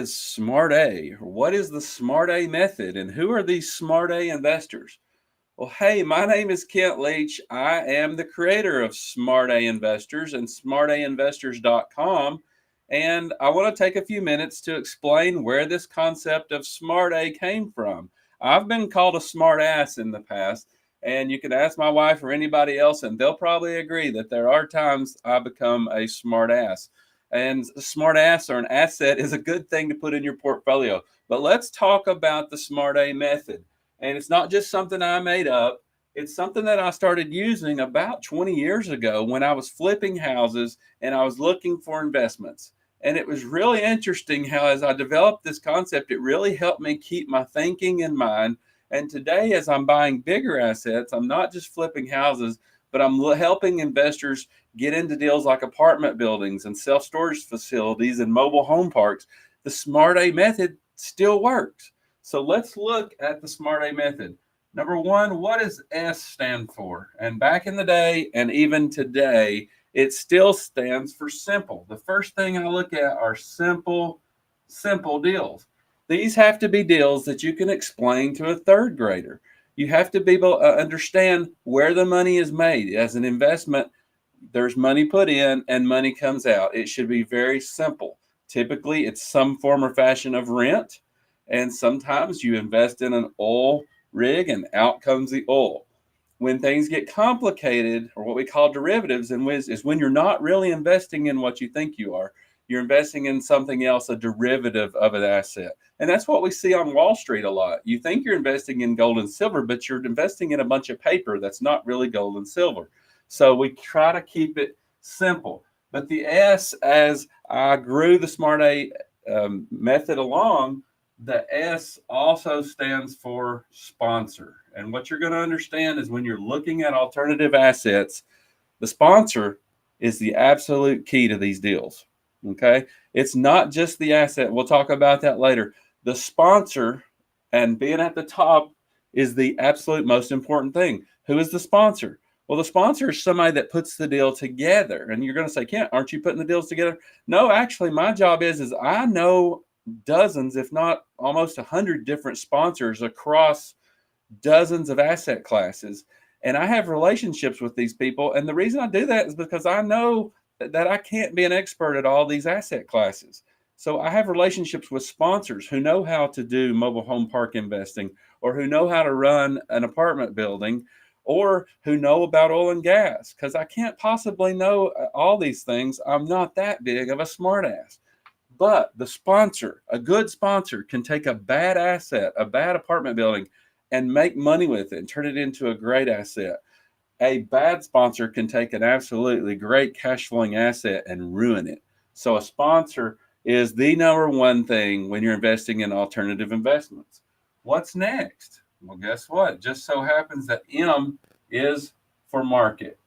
Is Smart A? What is the Smart A method, and who are these Smart A investors? Well, hey, my name is Kent Leach. I am the creator of Smart A Investors and smartainvestors.com. And I want to take a few minutes to explain where this concept of Smart A came from. I've been called a smart ass in the past, and you can ask my wife or anybody else, and they'll probably agree that there are times I become a smart ass. And a smart ass or an asset is a good thing to put in your portfolio. But let's talk about the Smart A method. And it's not just something I made up. It's something that I started using about 20 years ago when I was flipping houses and I was looking for investments. And it was really interesting how, as I developed this concept, it really helped me keep my thinking in mind. And today, as I'm buying bigger assets, I'm not just flipping houses, but I'm helping investors get into deals like apartment buildings and self storage facilities and mobile home parks. The Smart A method still works. So let's look at the Smart A method. Number one, what does S stand for? And back in the day, and even today, it still stands for simple. The first thing I look at are simple deals. These have to be deals that you can explain to a third grader. You have to be able to understand where the money is made. As an investment, there's money put in and money comes out. It should be very simple. Typically, it's some form or fashion of rent, and sometimes you invest in an oil rig and out comes the oil. When things get complicated, or what we call derivatives, and is when you're not really investing in what you think you are. You're investing in something else, a derivative of an asset. And that's what we see on Wall Street a lot. You think you're investing in gold and silver, but you're investing in a bunch of paper that's not really gold and silver. So we try to keep it simple. But the S, as I grew the Smart A method along, the S also stands for sponsor. And what you're going to understand is when you're looking at alternative assets, the sponsor is the absolute key to these deals. Okay. It's not just the asset. We'll talk about that later. The sponsor and being at the top is the absolute most important thing. Who is the sponsor? Well, the sponsor is somebody that puts the deal together. And you're going to say, Kent, aren't you putting the deals together? No, actually, my job is I know dozens, if not almost 100 different sponsors across dozens of asset classes. And I have relationships with these people. And the reason I do that is because I know that I can't be an expert at all these asset classes. So I have relationships with sponsors who know how to do mobile home park investing, or who know how to run an apartment building, or who know about oil and gas, because I can't possibly know all these things. I'm not that big of a smartass. But the sponsor, a good sponsor, can take a bad asset, a bad apartment building, and make money with it and turn it into a great asset. A bad sponsor can take an absolutely great cash flowing asset and ruin it. So a sponsor is the number one thing when you're investing in alternative investments. What's next? Well, guess what? Just so happens that M is for market.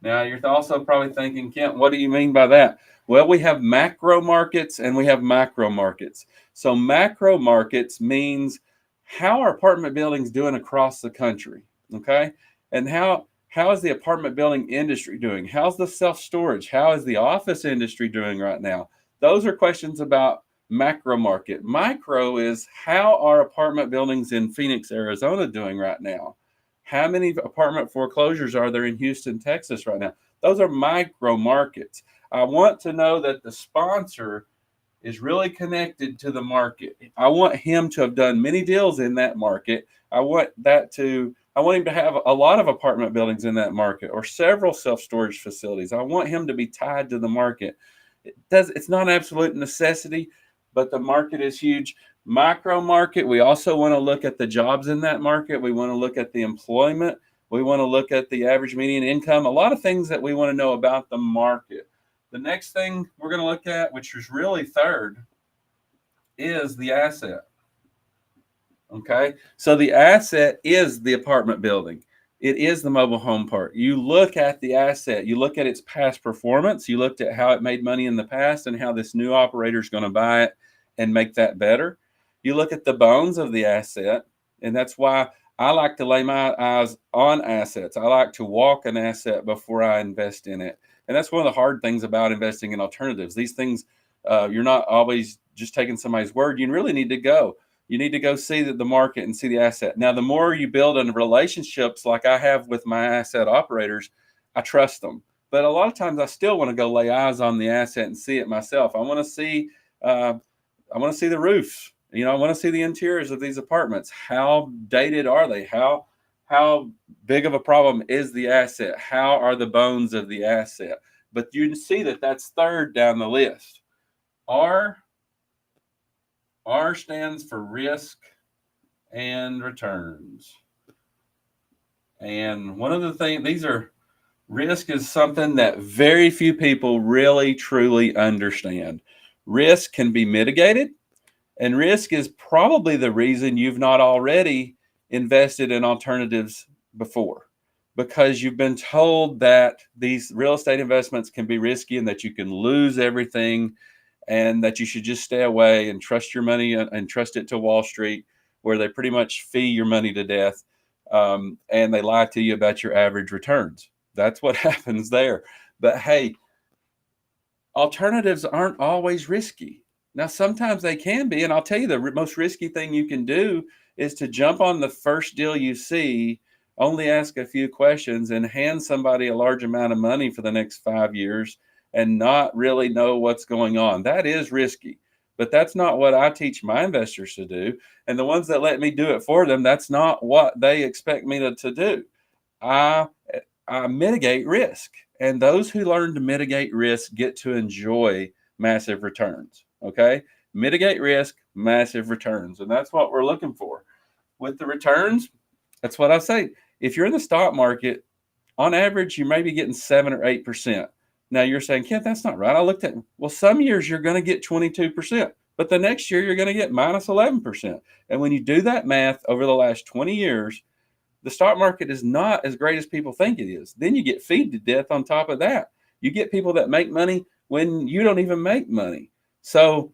Now, you're also probably thinking, Kent, what do you mean by that? Well, we have macro markets and we have micro markets. So, macro markets means how are apartment buildings doing across the country? Okay. And how is the apartment building industry doing? How's the self storage? How is the office industry doing right now? Those are questions about macro market. Micro is how are apartment buildings in Phoenix, Arizona doing right now? How many apartment foreclosures are there in Houston, Texas right now? Those are micro markets. I want to know that the sponsor is really connected to the market. I want him to have done many deals in that market. I want him to have a lot of apartment buildings in that market or several self-storage facilities. I want him to be tied to the market. It's not an absolute necessity, but the market is huge. Micro market, we also want to look at the jobs in that market. We want to look at the employment. We want to look at the average median income. A lot of things that we want to know about the market. The next thing we're going to look at, which is really third, is the asset. Okay. So the asset is the apartment building. It is the mobile home park. You look at the asset, you look at its past performance, you looked at how it made money in the past and how this new operator is going to buy it and make that better. You look at the bones of the asset, and that's why I like to lay my eyes on assets. I like to walk an asset before I invest in it. And that's one of the hard things about investing in alternatives. These things, you're not always just taking somebody's word. You really need to go. You need to go see the market and see the asset. Now, the more you build in relationships like I have with my asset operators, I trust them. But a lot of times I still want to go lay eyes on the asset and see it myself. I want to see the roofs. I want to see the interiors of these apartments. How dated are they? How big of a problem is the asset? How are the bones of the asset? But you can see that that's third down the list. R stands for risk and returns. And one of the things, risk is something that very few people really truly understand. Risk can be mitigated, and risk is probably the reason you've not already invested in alternatives before, because you've been told that these real estate investments can be risky and that you can lose everything, and that you should just stay away and trust your money and trust it to Wall Street, where they pretty much fee your money to death, and they lie to you about your average returns. That's what happens there. But hey, alternatives aren't always risky. Now, sometimes they can be, and I'll tell you the most risky thing you can do is to jump on the first deal you see, only ask a few questions, and hand somebody a large amount of money for the next 5 years and not really know what's going on. That is risky, but that's not what I teach my investors to do. And the ones that let me do it for them, that's not what they expect me to do. I mitigate risk, and those who learn to mitigate risk get to enjoy massive returns. Okay, mitigate risk, massive returns, and that's what we're looking for with the returns. That's what I say. If you're in the stock market, on average, you may be getting 7 or 8%. Now you're saying, Kent, that's not right. I looked at, well, some years you're going to get 22%, but the next year you're going to get minus 11%. And when you do that math over the last 20 years, the stock market is not as great as people think it is. Then you get feed to death on top of that. You get people that make money when you don't even make money. So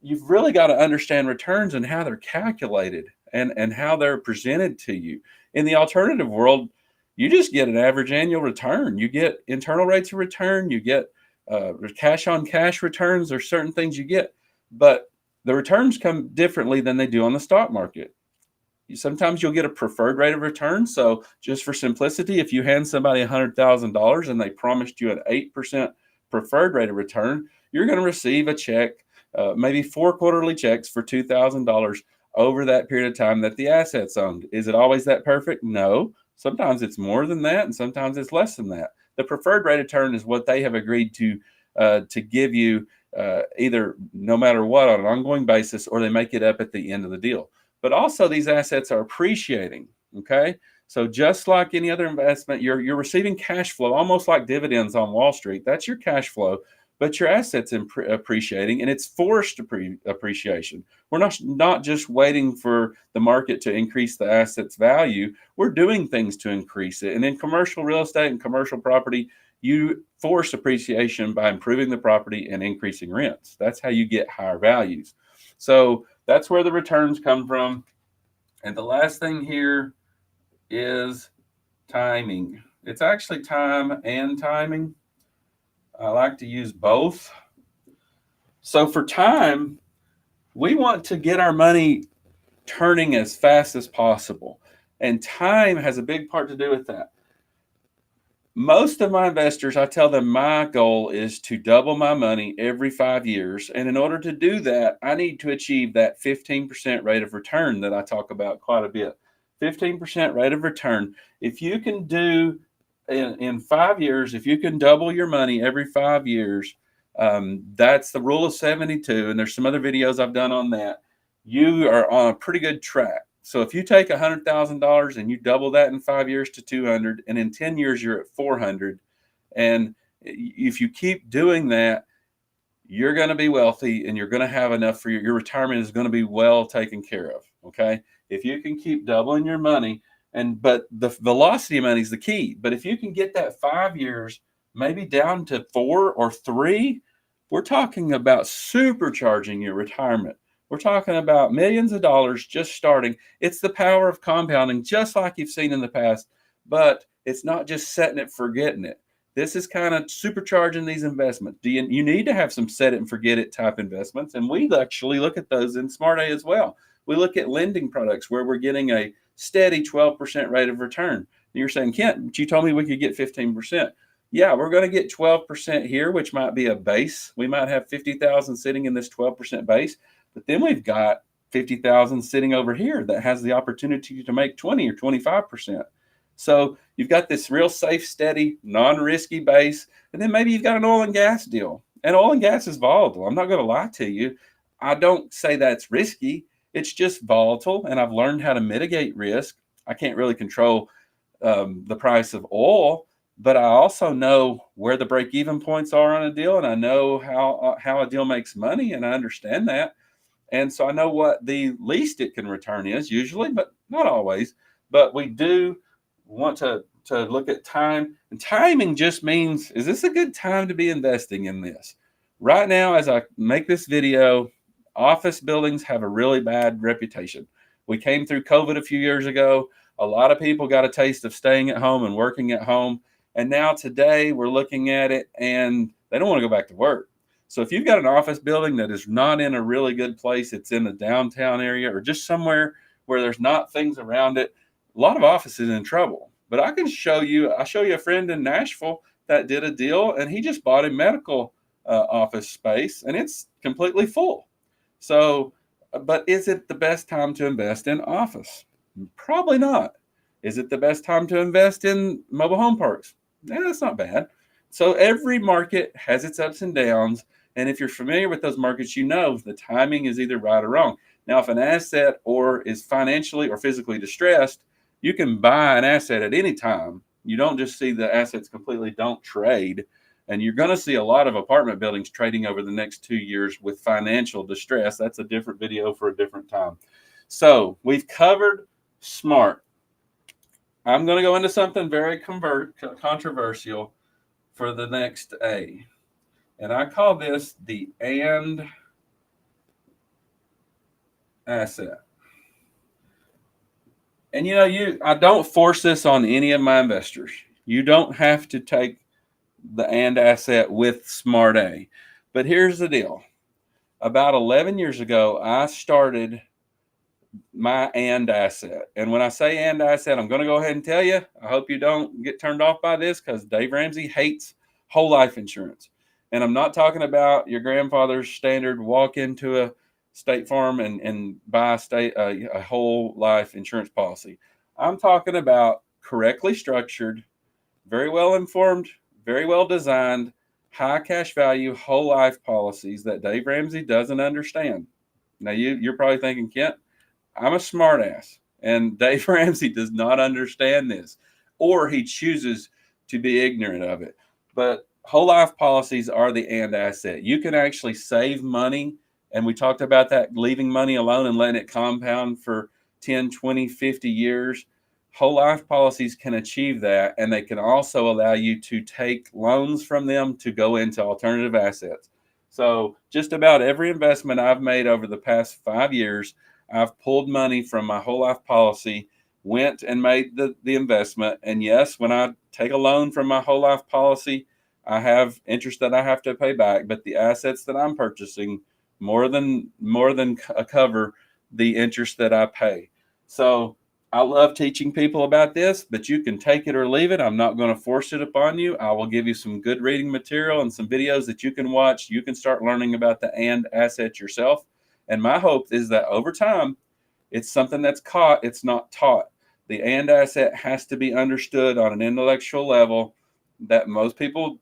you've really got to understand returns and how they're calculated and how they're presented to you. In the alternative world, you just get an average annual return. You get internal rates of return. You get cash on cash returns. There's certain things you get, but the returns come differently than they do on the stock market. Sometimes you'll get a preferred rate of return. So just for simplicity, if you hand somebody $100,000 and they promised you an 8% preferred rate of return, you're going to receive a check, maybe 4 quarterly checks for $2,000 over that period of time that the asset's owned. Is it always that perfect? No. Sometimes it's more than that, and sometimes it's less than that. The preferred rate of return is what they have agreed to give you either no matter what on an ongoing basis, or they make it up at the end of the deal. But also these assets are appreciating, okay? So just like any other investment, you're receiving cash flow, almost like dividends on Wall Street. That's your cash flow, but your assets appreciating, and it's forced appreciation. We're not just waiting for the market to increase the asset's value. We're doing things to increase it. And in commercial real estate and commercial property, you force appreciation by improving the property and increasing rents. That's how you get higher values. So that's where the returns come from. And the last thing here is timing. It's actually time and timing. I like to use both. So for time, we want to get our money turning as fast as possible. And time has a big part to do with that. Most of my investors, I tell them my goal is to double my money every 5 years. And in order to do that, I need to achieve that 15% rate of return that I talk about quite a bit. 15% rate of return. If you can do in 5 years, if you can double your money every 5 years, that's the rule of 72. And there's some other videos I've done on that. You are on a pretty good track. So if you take $100,000 and you double that in 5 years to 200, and in 10 years you're at 400, and if you keep doing that, you're going to be wealthy and you're going to have enough for your retirement is going to be well taken care of. Okay, if you can keep doubling your money, but the velocity of money is the key. But if you can get that 5 years, maybe down to 4 or 3, we're talking about supercharging your retirement. We're talking about millions of dollars just starting. It's the power of compounding, just like you've seen in the past, but it's not just setting it, forgetting it. This is kind of supercharging these investments. You need to have some set it and forget it type investments, and we actually look at those in Smart A as well. We look at lending products where we're getting a steady 12% rate of return. And you're saying, Kent, but you told me we could get 15%. Yeah, we're going to get 12% here, which might be a base. We might have 50,000 sitting in this 12% base, but then we've got 50,000 sitting over here that has the opportunity to make 20 or 25%. So you've got this real safe, steady, non-risky base, and then maybe you've got an oil and gas deal. And oil and gas is volatile. I'm not going to lie to you. I don't say that's risky. It's just volatile, and I've learned how to mitigate risk. I can't really control the price of oil, but I also know where the break-even points are on a deal, and I know how a deal makes money, and I understand that. And so I know what the least it can return is usually, but not always. But we do want to look at time, and timing just means, is this a good time to be investing in this? Right now, as I make this video, office buildings have a really bad reputation. We came through COVID a few years ago. A lot of people got a taste of staying at home and working at home. And now today we're looking at it and they don't want to go back to work. So if you've got an office building that is not in a really good place, it's in the downtown area or just somewhere where there's not things around it, a lot of offices in trouble. But I'll show you a friend in Nashville that did a deal, and he just bought a medical office space, and it's completely full. So, but is it the best time to invest in office? Probably not. Is it the best time to invest in mobile home parks? That's not bad. So every market has its ups and downs. And if you're familiar with those markets, you know the timing is either right or wrong. Now, if an asset or is financially or physically distressed, you can buy an asset at any time. You don't just see the assets completely don't trade. And you're going to see a lot of apartment buildings trading over the next 2 years with financial distress. That's a different video for a different time. So we've covered SMART. I'm going to go into something very controversial for the next A. And I call this the AND asset. And I don't force this on any of my investors. You don't have to take the AND asset with Smart A. But here's the deal. About 11 years ago, I started my AND asset. And when I say AND asset, I'm going to go ahead and tell you, I hope you don't get turned off by this because Dave Ramsey hates whole life insurance. And I'm not talking about your grandfather's standard walk into a State Farm and buy a whole life insurance policy. I'm talking about correctly structured, very well informed, very well designed, high cash value whole life policies that Dave Ramsey doesn't understand. Now you're probably thinking, Kent, I'm a smartass, and Dave Ramsey does not understand this, or he chooses to be ignorant of it. But whole life policies are the AND asset. You can actually save money, and we talked about that, leaving money alone and letting it compound for 10, 20, 50 years. Whole life policies can achieve that, and they can also allow you to take loans from them to go into alternative assets. So just about every investment I've made over the past 5 years, I've pulled money from my whole life policy, went and made the investment. And yes, when I take a loan from my whole life policy, I have interest that I have to pay back, but the assets that I'm purchasing more than cover the interest that I pay. So I love teaching people about this, but you can take it or leave it. I'm not going to force it upon you. I will give you some good reading material and some videos that you can watch. You can start learning about the AND asset yourself. And my hope is that over time, it's something that's caught, it's not taught. The AND asset has to be understood on an intellectual level that most people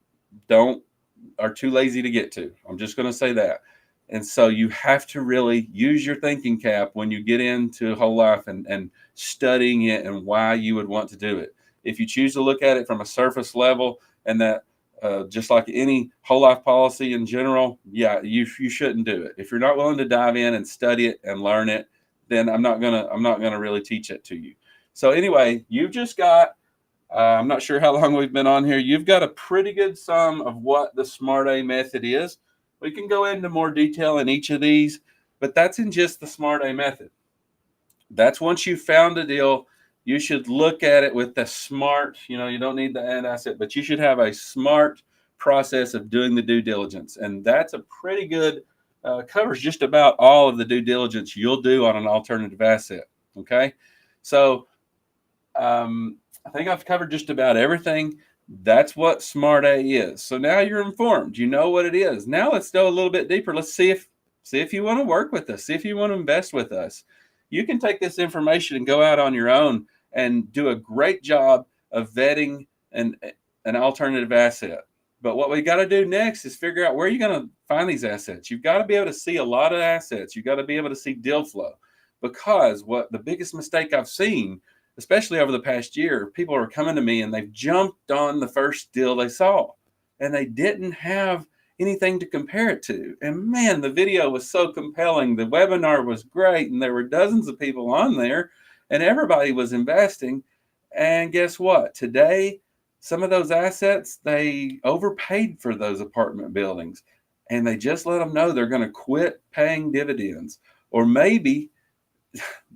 are too lazy to get to. I'm just going to say that. And so you have to really use your thinking cap when you get into whole life and studying it and why you would want to do it. If you choose to look at it from a surface level and that just like any whole life policy in general, yeah, you shouldn't do it. If you're not willing to dive in and study it and learn it, then I'm not gonna really teach it to you. So anyway, you've just got I'm not sure how long we've been on here. You've got a pretty good sum of what the Smart A method is. We can go into more detail in each of these, but that's in just the Smart A method. That's once you've found a deal, you should look at it with the smart, you don't need the end asset, but you should have a smart process of doing the due diligence. And that's a pretty good, covers just about all of the due diligence you'll do on an alternative asset. Okay. So I think I've covered just about everything. That's what Smart A is. So now you're informed. You know what it is. Now let's go a little bit deeper. Let's see if you want to work with us. See if you want to invest with us. You can take this information and go out on your own and do a great job of vetting an alternative asset. But what we got to do next is figure out where you're going to find these assets. You've got to be able to see a lot of assets. You've got to be able to see deal flow, because what the biggest mistake I've seen, especially over the past year, people are coming to me and they've jumped on the first deal they saw and they didn't have anything to compare it to. And man, the video was so compelling. The webinar was great. And there were dozens of people on there and everybody was investing. And guess what? Today, some of those assets, they overpaid for those apartment buildings and they just let them know they're going to quit paying dividends. Or maybe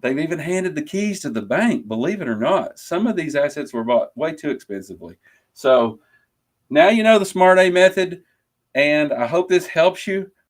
they've even handed the keys to the bank, believe it or not. Some of these assets were bought way too expensively. So now you know the Smart A method, and I hope this helps you.